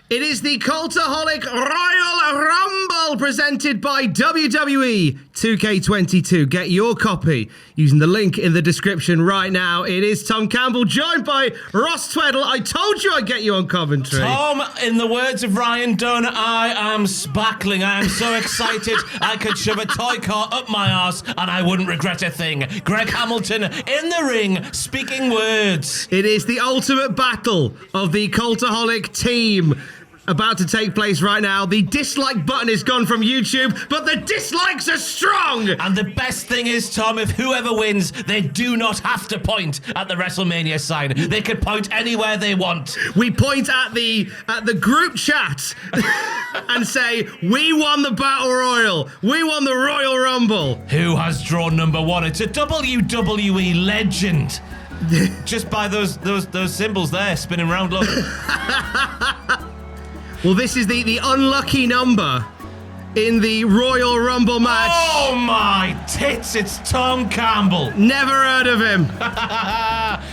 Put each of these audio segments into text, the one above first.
It is the Cultaholic Royal Rumble presented by WWE 2K22. Get your copy using the link in the description right now. It is Tom Campbell joined by Ross Tweddle. I told you I'd get you on commentary. Tom, in the words of Ryan Dunn, I am spackling. I am so excited I could shove a toy car up my arse and I wouldn't regret a thing. Greg Hamilton in the ring, speaking words. It is the ultimate battle of the Cultaholic team. About to take place right now. The dislike button is gone from YouTube, but the dislikes are strong! And the best thing is, Tom, if whoever wins, they do not have to point at the WrestleMania sign. They can point anywhere they want. We point at the group chat and say, we won the Battle Royal. We won the Royal Rumble. Who has drawn number one? It's a WWE legend. Just by those symbols there, spinning around, look. Well, this is the unlucky number in the Royal Rumble match. Oh my tits, it's Tom Campbell. Never heard of him.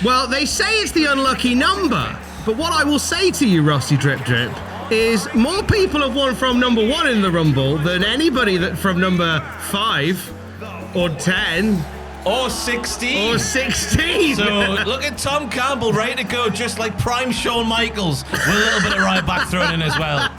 Well, they say it's the unlucky number, but what I will say to you, Rossi Drip Drip, is more people have won from number 1 in the Rumble than anybody that from number 5 or 10. Or 16. Or 16. So look at Tom Campbell ready to go just like prime Shawn Michaels with a little bit of Ryback thrown in as well.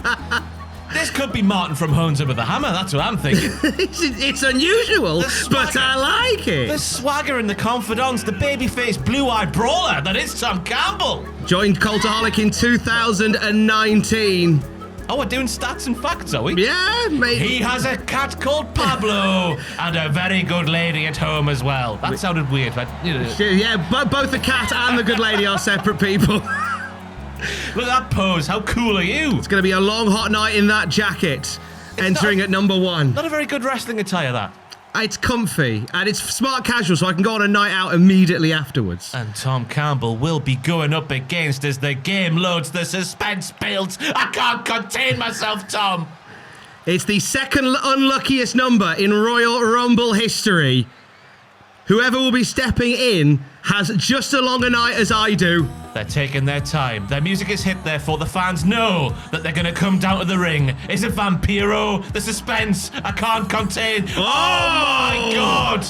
This could be Martin from Hones with the Hammer, that's what I'm thinking. It's unusual, but I like it. The swagger and the confidence, the babyface blue-eyed brawler, that is Tom Campbell. Joined Cultaholic in 2019. Oh, we're doing stats and facts, are we? Yeah, mate. He has a cat called Pablo and a very good lady at home as well. That sounded weird, but you know. Yeah, but both the cat and the good lady are separate people. Look at that pose. How cool are you? It's going to be a long, hot night in that jacket, entering at number 1. Not a very good wrestling attire, that. It's comfy, and it's smart casual, so I can go on a night out immediately afterwards. And Tom Campbell will be going up against as the game loads, the suspense builds. I can't contain myself, Tom. It's the second unluckiest number in Royal Rumble history. Whoever will be stepping in has just as long a night as I do. They're taking their time. Their music is hit, therefore the fans know that they're going to come down to the ring. Is it Vampiro? The suspense. I can't contain. Oh my God.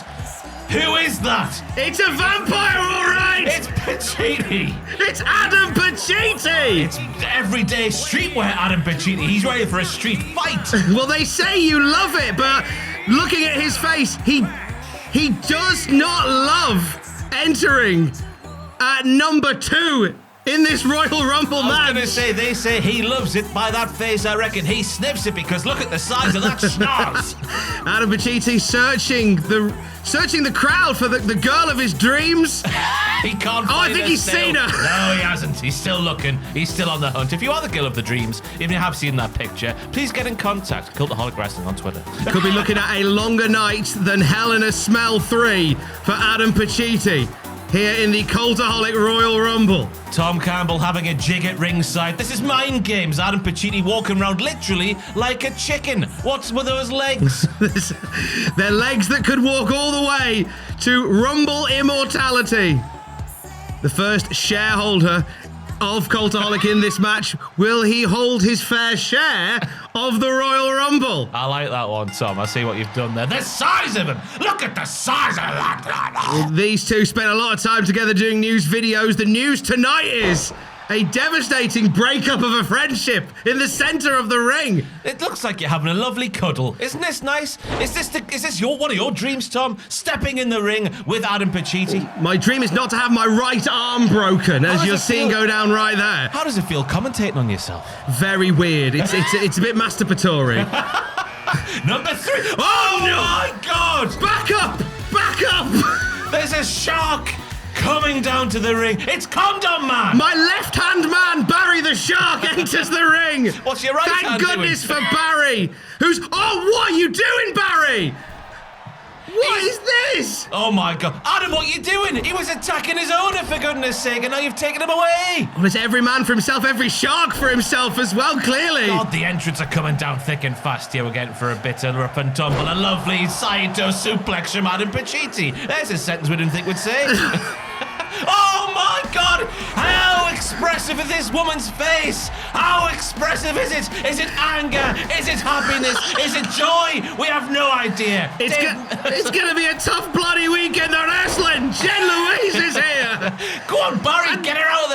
Who is that? It's a vampire, all right. It's Pacitti. It's Adam Pacitti. It's everyday streetwear Adam Pacitti. He's ready for a street fight. Well, they say you love it, but looking at his face, he does not love entering at number 2 in this Royal Rumble match. I was going to say, they say he loves it. By that face, I reckon he sniffs it because look at the size of that schnoz. Adam Pacitti searching the crowd for the girl of his dreams. He can't. Oh, I think he's seen her. No, he hasn't. He's still looking. He's still on the hunt. If you are the girl of the dreams, if you have seen that picture, please get in contact. Cultaholic Wrestling on Twitter. Could be looking at a longer night than Hell in a Smell 3 for Adam Pacitti here in the Cultaholic Royal Rumble. Tom Campbell having a jig at ringside. This is mind games. Adam Pacitti walking around literally like a chicken. What's with those legs? They're legs that could walk all the way to Rumble immortality. The first shareholder of Cultaholic in this match. Will he hold his fair share of the Royal Rumble? I like that one, Tom. I see what you've done there. The size of him! Look at the size of that! These two spent a lot of time together doing news videos. The news tonight is a devastating breakup of a friendship in the center of the ring. It looks like you're having a lovely cuddle. Isn't this nice? Is this one of your dreams, Tom? Stepping in the ring with Adam Pacitti? My dream is not to have my right arm broken, as you're seeing go down right there. How does it feel commentating on yourself? Very weird. It's a bit masturbatory. Number 3. Oh my God! Back up! Back up! There's a shark coming down to the ring. It's Condom Man! My left-hand man, Barry the Shark, enters the ring. What's your right hand doing? Thank goodness for Barry, who's... Oh, what are you doing, Barry? What is this? Oh my God. Adam, what are you doing? He was attacking his owner, for goodness sake, and now you've taken him away. Well, it's every man for himself, every shark for himself as well, clearly. God, the entrants are coming down thick and fast here. We're getting for a bit of rough and tumble. A lovely Saito suplex from Adam Pacitti. There's a sentence we didn't think we'd say. Oh my God! How expressive is this woman's face? How expressive is it? Is it anger? Is it happiness? Is it joy? We have no idea. It's going to be a tough bloody weekend of wrestling. Jen Louise is here. Go on, Barry, get her out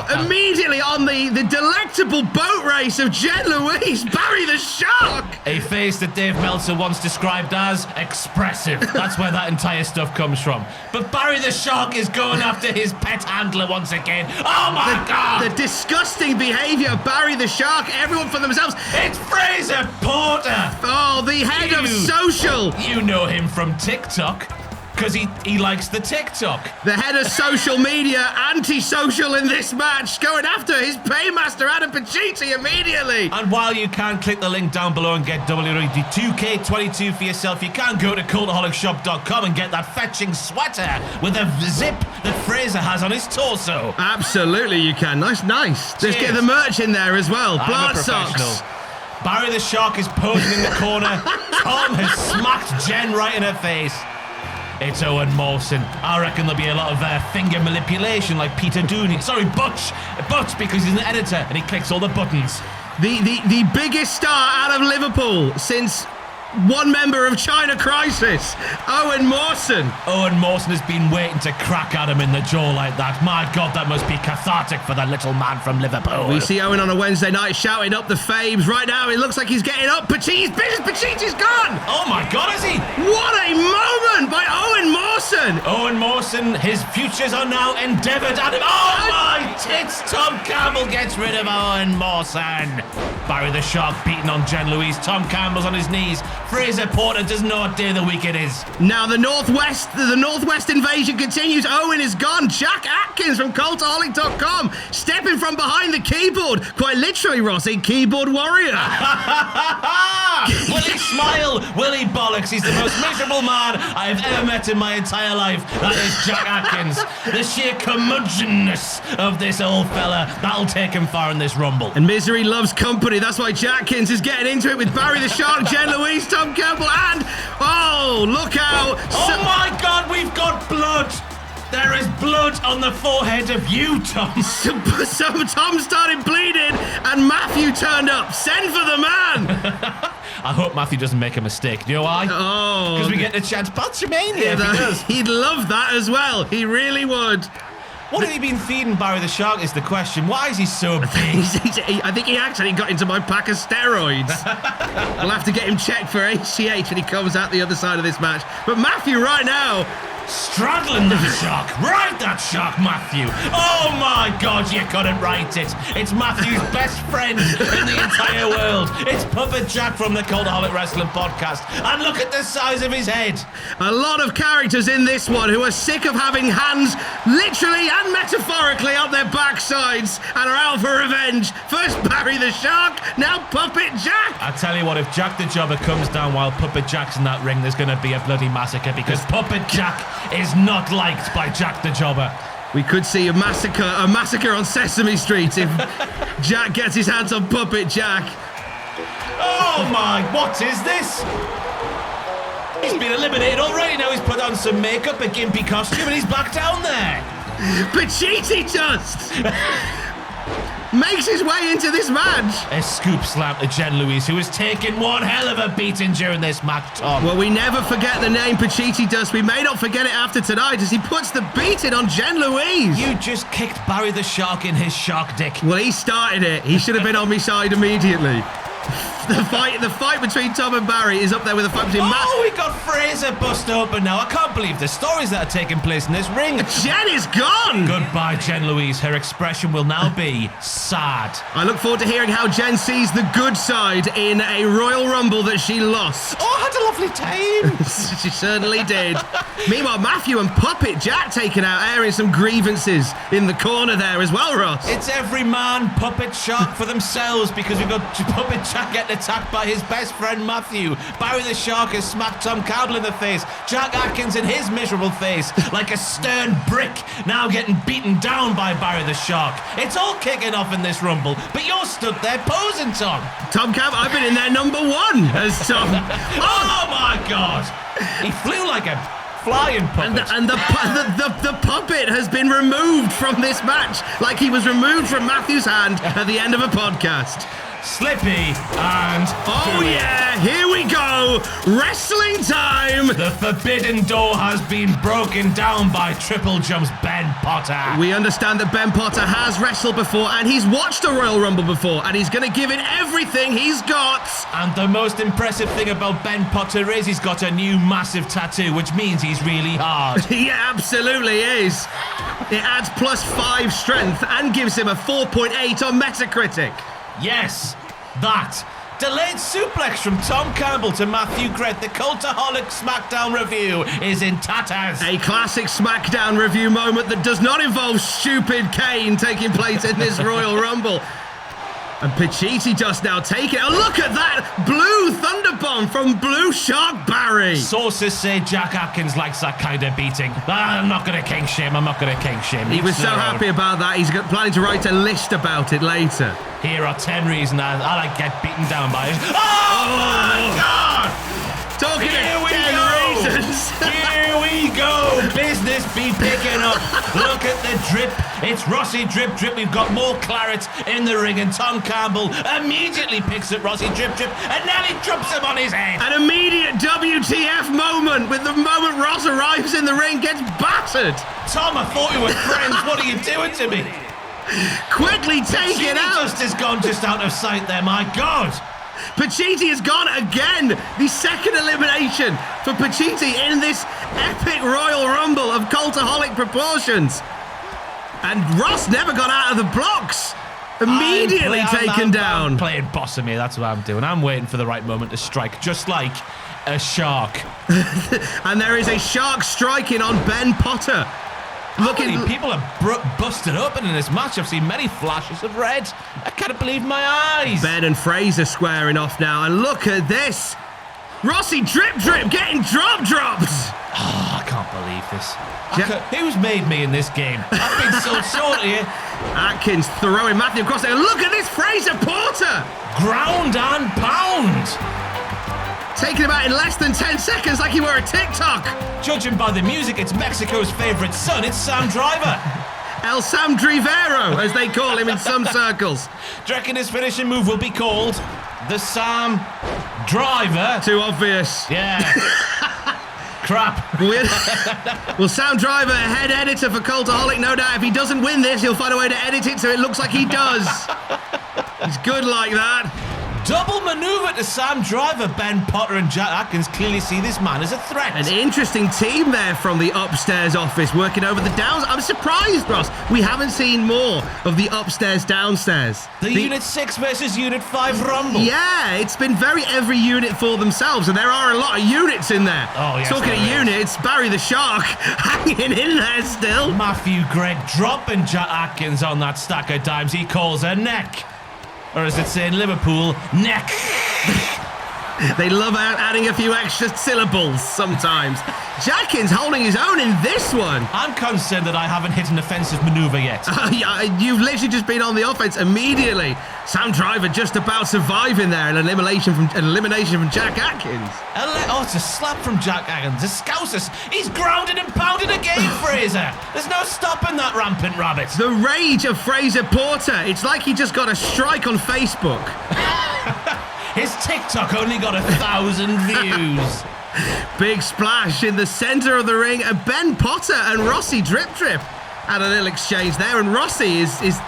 there. Immediately on the delectable boat race of Jen Louise, Barry the Shark. A face that Dave Meltzer once described as expressive. That's where that entire stuff comes from. But Barry the Shark is going after his pet handler once again. Oh my God! The disgusting behaviour of Barry the Shark, everyone for themselves. It's Fraser Porter! Oh, the head of social. You know him from TikTok. Because he likes the TikTok. The head of social media, anti-social in this match, going after his paymaster, Adam Pacitti, immediately. And while you can click the link down below and get WWE 2K22 for yourself, you can go to cultaholicshop.com and get that fetching sweater with a zip that Fraser has on his torso. Absolutely, you can. Nice. Just get the merch in there as well. Blood socks. Barry the Shark is posing in the corner. Tom has smacked Jen right in her face. It's Owen Mawson. I reckon there'll be a lot of finger manipulation like Peter Dooney. Sorry, Butch, because he's an editor and he clicks all the buttons. The biggest star out of Liverpool since one member of China Crisis, Owen Mawson. Owen Mawson has been waiting to crack at him in the jaw like that. My God, that must be cathartic for that little man from Liverpool. We see Owen on a Wednesday night shouting up the fames. Right now, it looks like he's getting up. Pacitti's gone. Oh my God, is he? What a moment by Owen Mawson. Owen Mawson, his futures are now endeavoured at him. Oh my tits! Tom Campbell gets rid of Owen Mawson. Barry the Shark beating on Jen Louise. Tom Campbell's on his knees. Fraser Porter doesn't know what day of the week it is. Now the Northwest invasion continues. Owen is gone. Jack Atkins from Cultaholic.com stepping from behind the keyboard. Quite literally, Rossi, keyboard warrior. Will he smile? Will he bollocks? He's the most miserable man I have ever met in my entire life. That is Jack Atkins. The sheer curmudgeonness of this old fella, that'll take him far in this Rumble. And misery loves company. That's why Jack Atkins is getting into it with Barry the Shark, Jen Louise, Tom Campbell, and look out! Oh my God, we've got blood. There is blood on the forehead of you, Tom. So Tom started bleeding, and Matthew turned up. Send for the man. I hope Matthew doesn't make a mistake. Do you know why? Oh, because we get the chance. Botchamania, if he does. He'd love that as well. He really would. What have you been feeding Barry the Shark is the question. Why is he so big? I think he actually got into my pack of steroids. We'll have to get him checked for HGH when he comes out the other side of this match. But Matthew right now... straddling that shark. Right that shark, Matthew. Oh my God, you couldn't write it. It's Matthew's best friend in the entire world. It's Puppet Jack from the Cultaholic Wrestling Podcast. And look at the size of his head. A lot of characters in this one who are sick of having hands literally and metaphorically up their backsides and are out for revenge. First Barry the Shark, now Puppet Jack. I tell you what, if Jack the Jobber comes down while Puppet Jack's in that ring, there's going to be a bloody massacre because Puppet Jack is not liked by Jack the Jobber. We could see a massacre on Sesame Street if Jack gets his hands on Puppet Jack. Oh my, what is this? He's been eliminated already. Now he's put on some makeup, a gimpy costume, and he's back down there. Pacitti just makes his way into this match. A scoop slam to Jen Louise, who has taken one hell of a beating during this match, Tom. Well, we never forget the name Pacitti does. We may not forget it after tonight as he puts the beating on Jen Louise. You just kicked Barry the Shark in his shark dick. Well, he started it. He should have been on my side immediately. The fight between Tom and Barry is up there with the fight between Matt. Oh, we got Fraser bust open now. I can't believe the stories that are taking place in this ring. Jen is gone. Goodbye, Jen Louise. Her expression will now be sad. I look forward to hearing how Jen sees the good side in a Royal Rumble that she lost. Oh, I had a lovely time. She certainly did. Meanwhile, Matthew and Puppet Jack taking out, airing some grievances in the corner there as well, Ross. It's every man Puppet Shark for themselves because we've got Puppet Jack getting attacked by his best friend Matthew. Barry the Shark has smacked Tom Campbell in the face. Jack Atkins in his miserable face like a stern brick, now getting beaten down by Barry the Shark. It's all kicking off in this Rumble, but you're stood there posing, Tom. Tom Campbell, I've been in there number one as Tom. Oh my God! He flew like a flying puppet. And the puppet has been removed from this match, like he was removed from Matthew's hand at the end of a podcast. Slippy and... Oh yeah, here we go. Wrestling time. The forbidden door has been broken down by Triple Jump's Ben Potter. We understand that Ben Potter has wrestled before and he's watched a Royal Rumble before and he's going to give it everything he's got. And the most impressive thing about Ben Potter is he's got a new massive tattoo, which means he's really hard. He absolutely is. It adds +5 strength and gives him a 4.8 on Metacritic. Yes, that. Delayed suplex from Tom Campbell to Matthew Gregg. The Cultaholic SmackDown review is in tatters. A classic SmackDown review moment that does not involve stupid Kane taking place in this Royal Rumble. And Pacitti just now taking it. Oh, look at that! Blue Thunderbomb from Blue Shark Barry. Sources say Jack Atkins likes that kind of beating. I'm not going to king shame. I'm not going to king shame. He was so happy about that. He's planning to write a list about it later. Here are 10 reasons I like get beaten down by it. Oh my God! Talking Here of we 10 go. reasons. Here we go. Business be picking up. Look at the drip. It's Rossi Drip Drip. We've got more claret in the ring, and Tom Campbell immediately picks up Rossi Drip Drip and nearly drops him on his head. An immediate WTF moment with the moment Ross arrives in the ring, gets battered. Tom, I thought we were friends. What are you doing to me? Quickly take it out. Just has gone just out of sight there. My God. Pacitti has gone again. The second elimination for Pacitti in this epic Royal Rumble of cultaholic proportions. And Ross never got out of the blocks. Immediately taken down. I'm playing boss of me, that's what I'm doing. I'm waiting for the right moment to strike, just like a shark. And there is a shark striking on Ben Potter. People are busted open in this match. I've seen many flashes of red. I can't believe my eyes. Ben and Fraser squaring off now, and look at this. Rossi Drip Drip getting dropped. Oh, I can't believe this. Who's made me in this game? I've been so short here. Atkins throwing Matthew across there. Look at this Fraser Porter. Ground and pound. Taking him out in less than 10 seconds like he were a TikTok. Judging by the music, it's Mexico's favourite son. It's Sam Driver. El Sam Drivero, as they call him in some circles. Do you reckon his finishing move will be called the Sam Driver? Too obvious. Yeah. Crap. Well, Sam Driver, head editor for Cultaholic, no doubt if he doesn't win this, he'll find a way to edit it so it looks like he does. He's good like that. Double maneuver to Sam Driver. Ben Potter and Jack Atkins clearly see this man as a threat. An interesting team there from the upstairs office working over the downs. I'm surprised, Ross, we haven't seen more of the upstairs downstairs. The Unit 6 versus Unit 5 Rumble. Yeah, it's been very every unit for themselves, and there are a lot of units in there. Oh, yes, talking of units, Barry the Shark hanging in there still. Matthew Gregg dropping Jack Atkins on that stack of dimes. He calls her neck. Or as it say in Liverpool, neck. They love adding a few extra syllables sometimes. Jackins holding his own in this one. I'm concerned that I haven't hit an offensive maneuver yet. You've literally just been on the offense immediately. Sam Driver just about surviving there. An elimination from Jack Atkins. It's a slap from Jack Atkins. A Scouser. He's grounded and pounded again, Fraser. There's no stopping that rampant rabbit. The rage of Fraser Porter. It's like he just got a strike on Facebook. His TikTok only got 1,000 views. Big splash in the center of the ring. And Ben Potter and Rossi Drip Drip had a little exchange there. And Rossi is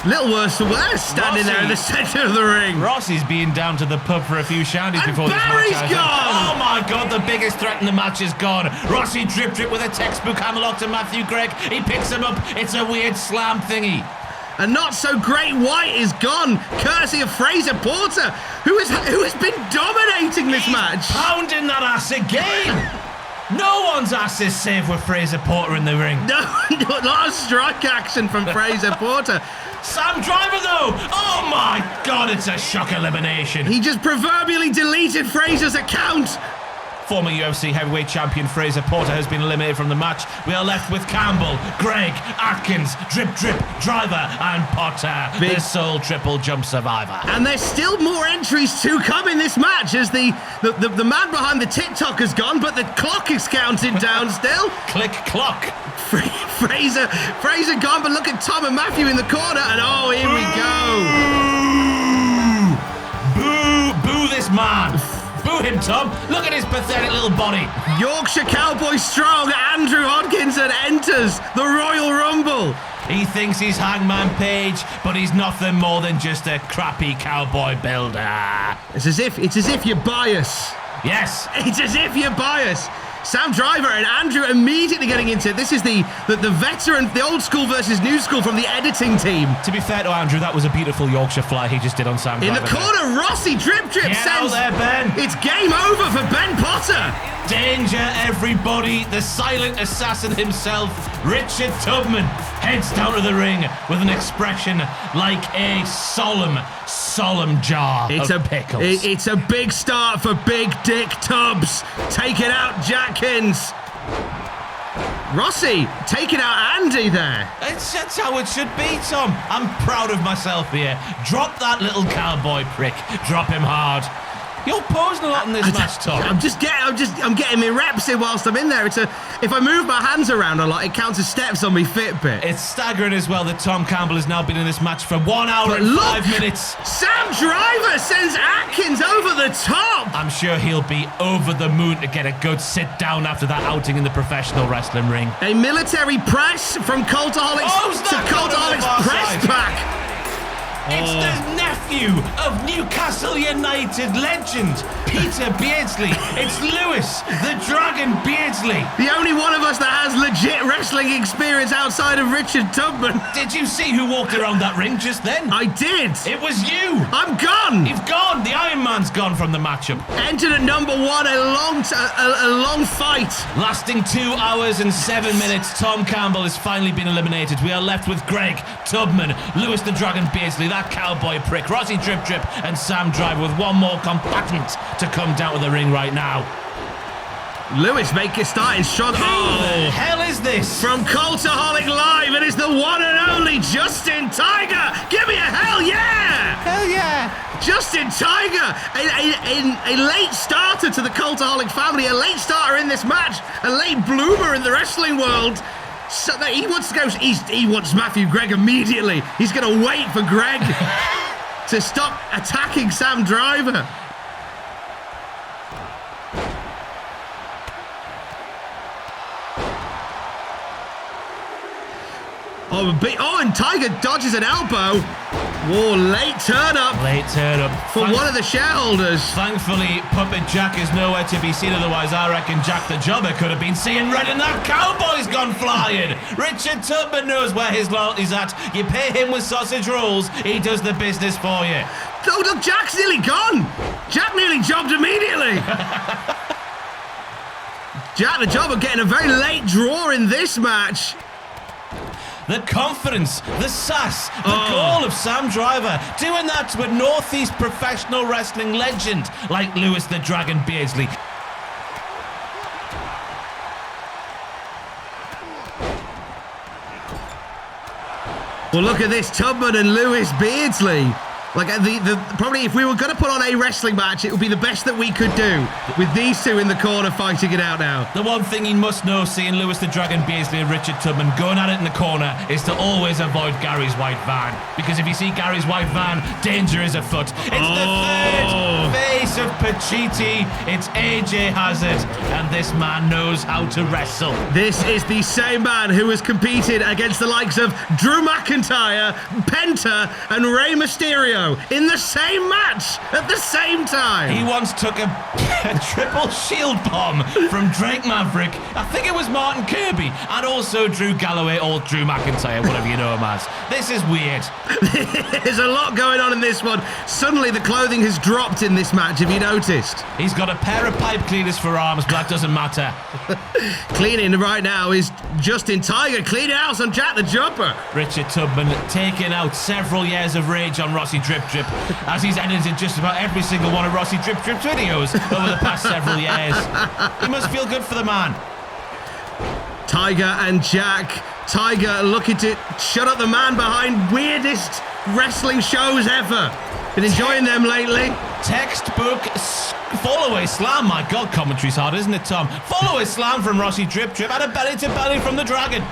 little worse for wear standing there in the center of the ring. Rossi's been down to the pub for a few shandies before Barry's this match. Gone. Oh my God, the biggest threat in the match is gone. Rossi Drip Drip with a textbook hammerlock to Matthew Gregg. He picks him up. It's a weird slam thingy. A not so great white is gone, courtesy of Fraser Porter, who has been dominating this match. Pounding that ass again. No one's ass is safe with Fraser Porter in the ring. No, a lot of strike action from Fraser Porter. Sam Driver though, oh my God, it's a shock elimination. He just proverbially deleted Fraser's account. Former UFC heavyweight champion Fraser Porter has been eliminated from the match. We are left with Campbell, Greg, Atkins, Drip, Driver, and Potter, the sole triple jump survivor. And there's still more entries to come in this match as the man behind the TikTok has gone, but the clock is counting down still. Click clock. Fraser gone, but look at Tom and Matthew in the corner, and oh, here we go. Boo this man. Boo him, Tom. Look at his pathetic little body. Yorkshire Cowboy Strong, Andrew Hodkinson enters the Royal Rumble. He thinks he's Hangman Page, but he's nothing more than just a crappy cowboy builder. It's as if you're biased. Yes. It's as if you're biased. Sam Driver and Andrew immediately getting into it. This is the veteran, the old school versus new school from the editing team. To be fair to Andrew, that was a beautiful Yorkshire fly he just did on Sam Driver. In the corner, Rossi Drip Get sends... out there, Ben. It's game over for Ben Potter. Danger, everybody. The silent assassin himself, Richard Tubman, heads down to the ring with an expression like a solemn jar of pickles. It's a big start for Big Dick Tubbs. Taking out Jackins. Rossi taking out Andy there. That's how it should be, Tom. I'm proud of myself here. Drop that little cowboy prick. Drop him hard. You're posing a lot in this match, Tom. I'm getting my reps in whilst I'm in there. If I move my hands around a lot, it counts as steps on my Fitbit. It's staggering as well that Tom Campbell has now been in this match for 1 hour and 5 minutes. Sam Driver sends Atkins over the top. I'm sure he'll be over the moon to get a good sit down after that outing in the professional wrestling ring. A military press from Cultaholic's to Cultaholic's press pack. It's the nephew of Newcastle United legend, Peter Beardsley. It's Lewis, the Dragon Beardsley. The only one of us that has legit wrestling experience outside of Richard Tubman. Did you see who walked around that ring just then? I did. It was you. I'm gone. You've gone. The Iron Man's gone from the matchup. Entered at number one, a long fight. Lasting 2 hours and 7 minutes, Tom Campbell has finally been eliminated. We are left with Greg, Tubman, Lewis the Dragon Beardsley, that cowboy prick, Rossi Drip, and Sam Driver with one more combatant to come down to the ring right now. Lewis making starting strong. Who the hell is this? From Cultaholic Live, it is the one and only Justin Tiger. Give me a hell yeah! Hell yeah! Justin Tiger, a late starter to the Cultaholic family, a late starter in this match, a late bloomer in the wrestling world. So that he wants to go. He wants Matthew Gregg immediately. He's going to wait for Greg to stop attacking Sam Driver. And Tiger dodges an elbow. Whoa, late turn up. Late turn up. For one of the shareholders. Thankfully, Puppet Jack is nowhere to be seen. Otherwise, I reckon Jack the Jobber could have been seeing red and that cowboy's gone flying. Richard Tubman knows where his loyalty's at. You pay him with sausage rolls, he does the business for you. Oh, look, Jack's nearly gone. Jack nearly jobbed immediately. Jack the Jobber getting a very late draw in this match. The confidence, the sass, the goal of Sam Driver, doing that to a Northeast professional wrestling legend like Lewis the Dragon Beardsley. Well, look at this, Tubman and Lewis Beardsley. Like, probably if we were going to put on a wrestling match, it would be the best that we could do with these two in the corner fighting it out now. The one thing you must know, seeing Lewis the Dragon Beardsley and Richard Tubman going at it in the corner, is to always avoid Gary's white van. Because if you see Gary's white van, danger is afoot. It's the third face of Pacitti. It's AJ Hazard, and this man knows how to wrestle. This is the same man who has competed against the likes of Drew McIntyre, Penta, and Rey Mysterio in the same match at the same time. He once took a triple shield bomb from Drake Maverick. I think it was Martin Kirby, and also Drew Galloway or Drew McIntyre, whatever you know him as. This is weird. There's a lot going on in this one. Suddenly the clothing has dropped in this match. match, have you noticed? He's got a pair of pipe cleaners for arms, but that doesn't matter. Cleaning right now is Justin Tiger, cleaning house on Jack the Jobber. Richard Tubman taking out several years of rage on Rossi Drip Drip, as he's edited just about every single one of Rossi Drip Drip's videos over the past several years. He must feel good for the man. Tiger and Jack. Tiger looking to shut up the man behind weirdest wrestling shows ever. Been enjoying them lately. Textbook fall-away slam. My God, commentary's hard, isn't it, Tom? Fall-away slam from Rossi Drip Drip and a belly-to-belly from the Dragon.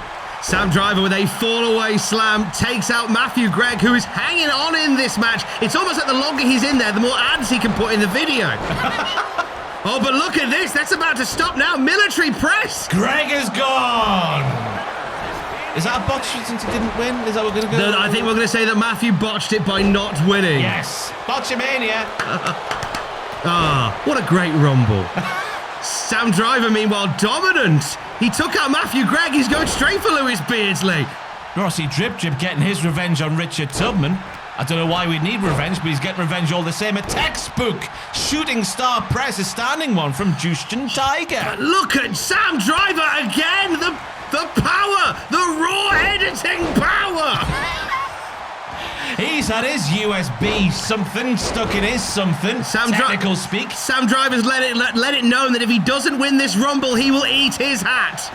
Sam Driver with a fall-away slam takes out Matthew Gregg, who is hanging on in this match. It's almost like the longer he's in there, the more ads he can put in the video. Oh, but look at this. That's about to stop now. Military press. Gregg is gone. Is that a botch since he didn't win? Is that what we're going to go? No, I think we're going to say that Matthew botched it by not winning. Yes. Botchamania. What a great Rumble. Sam Driver, meanwhile, dominant. He took out Matthew Gregg. He's going straight for Lewis Beardsley. Rossi Drip Drip getting his revenge on Richard Tubman. I don't know why we need revenge, but he's getting revenge all the same. A textbook shooting star press, a standing one from Justin Tiger. Look at Sam Driver again. The power, the raw editing power. He's had his USB something stuck in his something. Technical speak. Sam Driver's let it known that if he doesn't win this Rumble, he will eat his hat.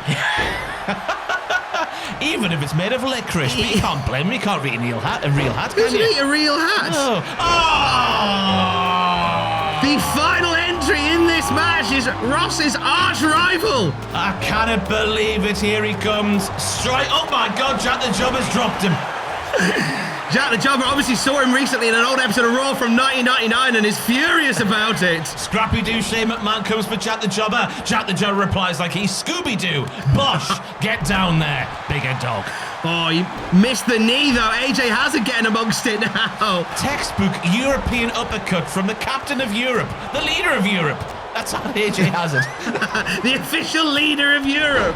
Even if it's made of licorice, but you can't blame him. You can't eat a real hat, can you? Doesn't eat a real hat. No. Oh! The final entry in this match is Ross's arch rival. I cannot believe it. Here he comes. Strike. Oh my God, Jack the Jobber's dropped him. Jack the Jobber obviously saw him recently in an old episode of Raw from 1999 and is furious about it. Scrappy-Doo Shane McMahon comes for Jack the Jobber. Jack the Jobber replies like he's Scooby-Doo. Bosh, get down there, bigger dog. Oh, you missed the knee though. AJ Hazard getting amongst it now. Textbook European uppercut from the captain of Europe, the leader of Europe. That's not AJ Hazard. The official leader of Europe.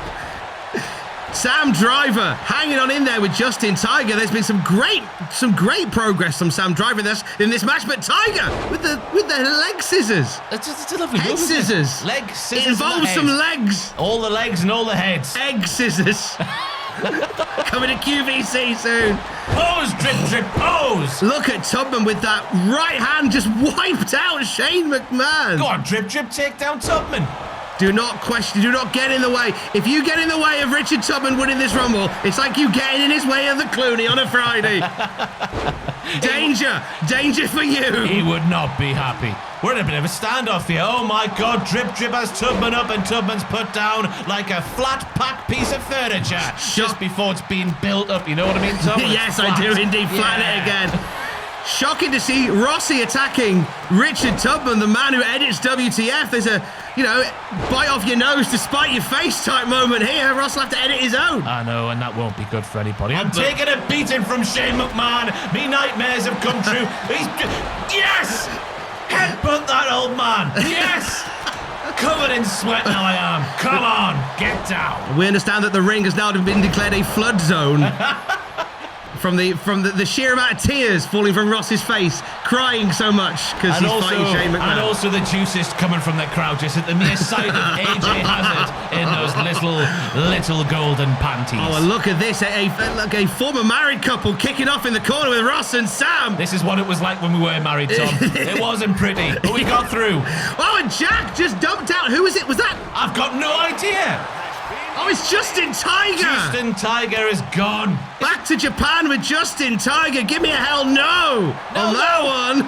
Sam Driver hanging on in there with Justin Tiger. There's been some great progress from Sam Driver in this match, but Tiger with the leg scissors. It's a lovely head move, scissors. Leg scissors. It involves some legs. All the legs and all the heads. Egg scissors. Coming to QVC soon. Pose, Drip Drip, pose. Look at Tubman with that right hand just wiped out Shane McMahon. Go on, Drip Drip, take down Tubman. Do not question, do not get in the way. If you get in the way of Richard Tubman winning this Rumble, it's like you getting in his way of the Clooney on a Friday. Danger for you. He would not be happy. We're in a bit of a standoff here. Oh my God, Drip Drip has Tubman up and Tubman's put down like a flat pack piece of furniture just before it's being built up. You know what I mean, Tom? Yes, I do indeed. Flatten it again. Shocking to see Rossi attacking Richard Tubman, the man who edits WTF. There's a, bite off your nose to spite your face type moment here. Ross will have to edit his own. I know, and that won't be good for anybody. I'm taking a beating from Shane McMahon. Me nightmares have come true. Yes! Headbutt that old man. Yes! Covered in sweat now I am. Come on, get down. We understand that the ring has now been declared a flood zone. From the sheer amount of tears falling from Ross's face, crying so much because he's fighting Shane McMahon. And also the juices coming from the crowd just at the mere sight of AJ Hazard in those little golden panties. Oh, and look at this, a former married couple kicking off in the corner with Ross and Sam. This is what it was like when we were married, Tom. It wasn't pretty, but we got through. Oh, and Jack just dumped out. Who was it? Was that? I've got no idea. Oh, it's Justin Tiger! Justin Tiger is gone. Back to Japan with Justin Tiger. Give me a hell no on that one.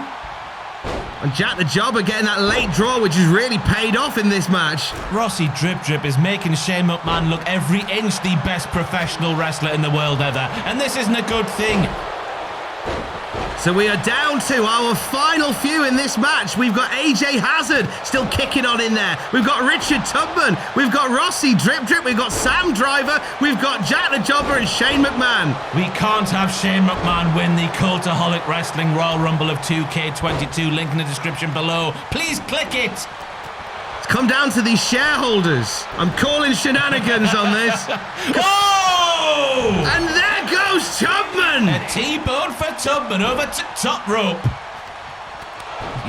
And Jack the Jobber getting that late draw, which has really paid off in this match. Rossi Drip Drip is making Shane McMahon look every inch the best professional wrestler in the world ever. And this isn't a good thing. So we are down to our final few in this match. We've got AJ Hazard still kicking on in there. We've got Richard Tubman. We've got Rossi Drip Drip. We've got Sam Driver. We've got Jack the Jobber and Shane McMahon. We can't have Shane McMahon win the Cultaholic Wrestling Royal Rumble of 2K22. Link in the description below. Please click it. It's come down to these shareholders. I'm calling shenanigans on this. Oh! And there goes Tubman. A T-bone for Tubman over to top rope.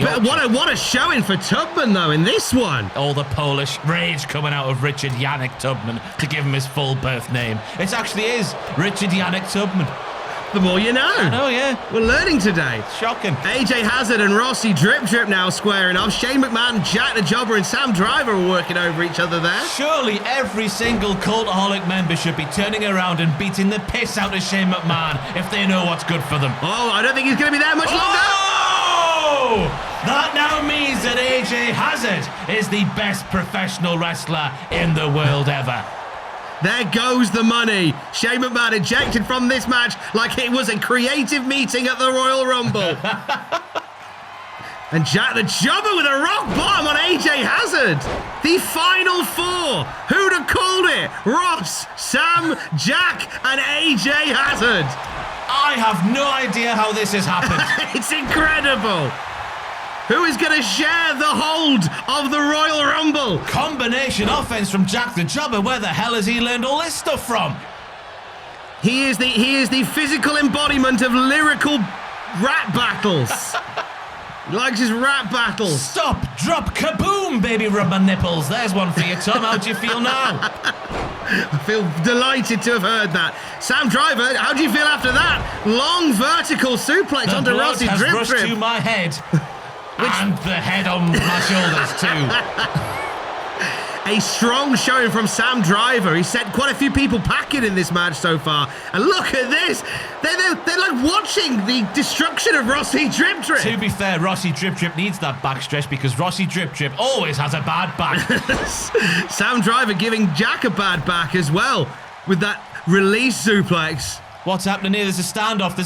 But what a showing for Tubman, though, in this one. All the Polish rage coming out of Richard Yannick Tubman to give him his full birth name. It actually is Richard Yannick Tubman. The more you know. I know, yeah. We're learning today. Shocking. AJ Hazard and Rossi Drip now squaring off. Shane McMahon, Jack the Jobber, and Sam Driver are working over each other there. Surely every single Cultaholic member should be turning around and beating the piss out of Shane McMahon if they know what's good for them. Oh, I don't think he's going to be there much longer. Oh! That now means that AJ Hazard is the best professional wrestler in the world ever. There goes the money. Shane McMahon ejected from this match like it was a creative meeting at the Royal Rumble. And Jack the Jobber with a rock bottom on AJ Hazard. The final four. Who'd have called it? Ross, Sam, Jack, and AJ Hazard. I have no idea how this has happened. It's incredible. Who is going to share the hold of the Royal Rumble? Combination offense from Jack the Jobber. Where the hell has he learned all this stuff from? He is the physical embodiment of lyrical rap battles. He likes his rap battles. Stop, drop, kaboom, baby, rub my nipples. There's one for you, Tom. How do you feel now? I feel delighted to have heard that. Sam Driver, how do you feel after that? Long vertical suplex onto Rossi The blood has Drip. rushed to my head. And the head on my shoulders too. A strong showing from Sam Driver. He sent quite a few people packing in this match so far. And look at this. They're like watching the destruction of Rossi Drip. To be fair, Rossi Drip needs that backstretch because Rossi Drip always has a bad back. Sam Driver giving Jack a bad back as well with that release suplex. What's happening here? There's a standoff.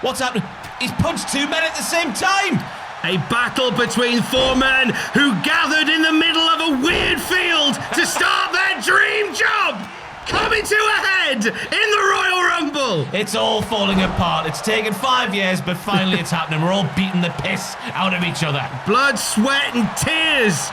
What's happening? He's punched two men at the same time. A battle between four men who gathered in the middle of a weird field to start their dream job. Coming to a head in the Royal Rumble. It's all falling apart. It's taken 5 years, but finally it's happening. We're all beating the piss out of each other. Blood, sweat, and tears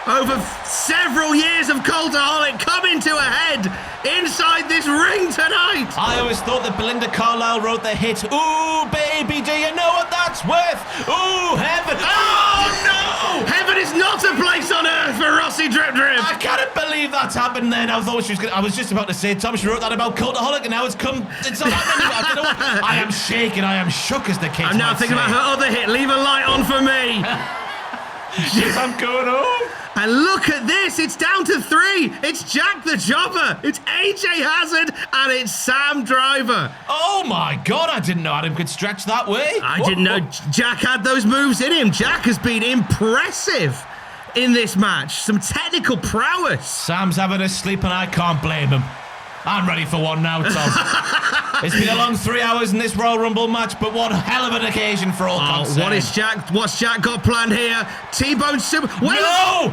over several years of Cultaholic coming to a head inside this ring tonight. I always thought that Belinda Carlisle wrote the hit, "Ooh, baby, do you know what that's worth? Ooh, heaven." Oh, no! Heaven is not a place on earth for Rossi Drip. I can't believe that's happened then. I thought I was just about to say, Tom, she wrote that about Cultaholic, and now it's not happening. I don't know what. I am shaking. I am shook as the kids I'm now might thinking say. about her other hit, Leave a Light On For Me. Yes, I'm going home. And look at this, it's down to 3. It's Jack the Jobber, it's AJ Hazard, and it's Sam Driver. Oh my God, I didn't know Adam could stretch that way. I didn't know Jack had those moves in him. Jack has been impressive in this match. Some technical prowess. Sam's having a sleep and I can't blame him. I'm ready for one now, Tom. It's been a long 3 hours in this Royal Rumble match, but what a hell of an occasion for all concerned. What's Jack got planned here? T-Bone super... Wait, no!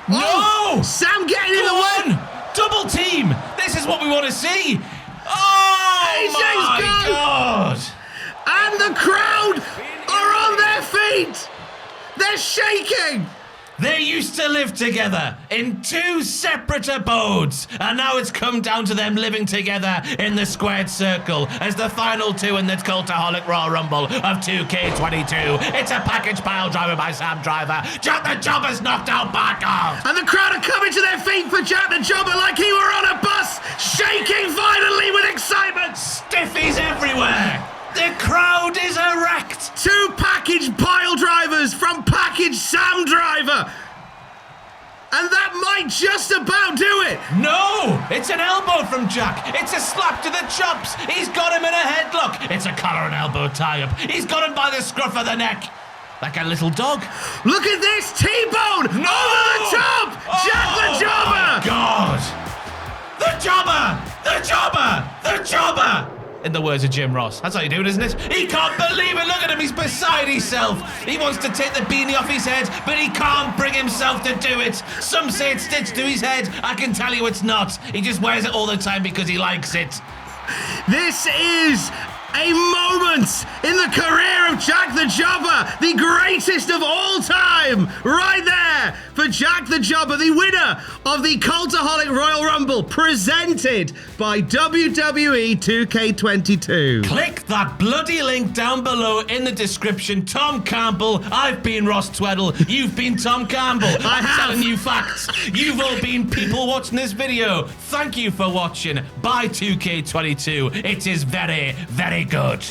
No! Sam getting in the way! Double team! This is what we want to see! Oh my God! And the crowd are on their feet! They're shaking! They used to live together in 2 separate abodes, and now it's come down to them living together in the squared circle as the final 2 in the Cultaholic Royal Rumble of 2K22. It's a package pile driver by Sam Driver. Jack the Jobber's knocked out back off. And the crowd are coming to their feet for Jack the Jobber like he were on a bus, shaking violently with excitement. Stiffies everywhere. The crowd is erect. 2 package pile drivers from package Sam Driver. And that might just about do it. No, it's an elbow from Jack. It's a slap to the chops. He's got him in a headlock. It's a collar and elbow tie-up. He's got him by the scruff of the neck. Like a little dog. Look at this, T-Bone over the top. Jack the Jobber. Oh my God. The Jobber. The Jobber. The Jobber. In the words of Jim Ross. That's how you do it, isn't it? He can't believe it. Look at him. He's beside himself. He wants to take the beanie off his head, but he can't bring himself to do it. Some say it's stitched to his head. I can tell you it's not. He just wears it all the time because he likes it. This is A moment in the career of Jack the Jobber, the greatest of all time, right there for Jack the Jobber, the winner of the Cultaholic Royal Rumble, presented by WWE 2K22. Click that bloody link down below in the description. Tom Campbell, I've been Ross Tweddle, you've been Tom Campbell. I'm telling you facts. You've all been people watching this video. Thank you for watching. Bye 2K22. It is very, very good.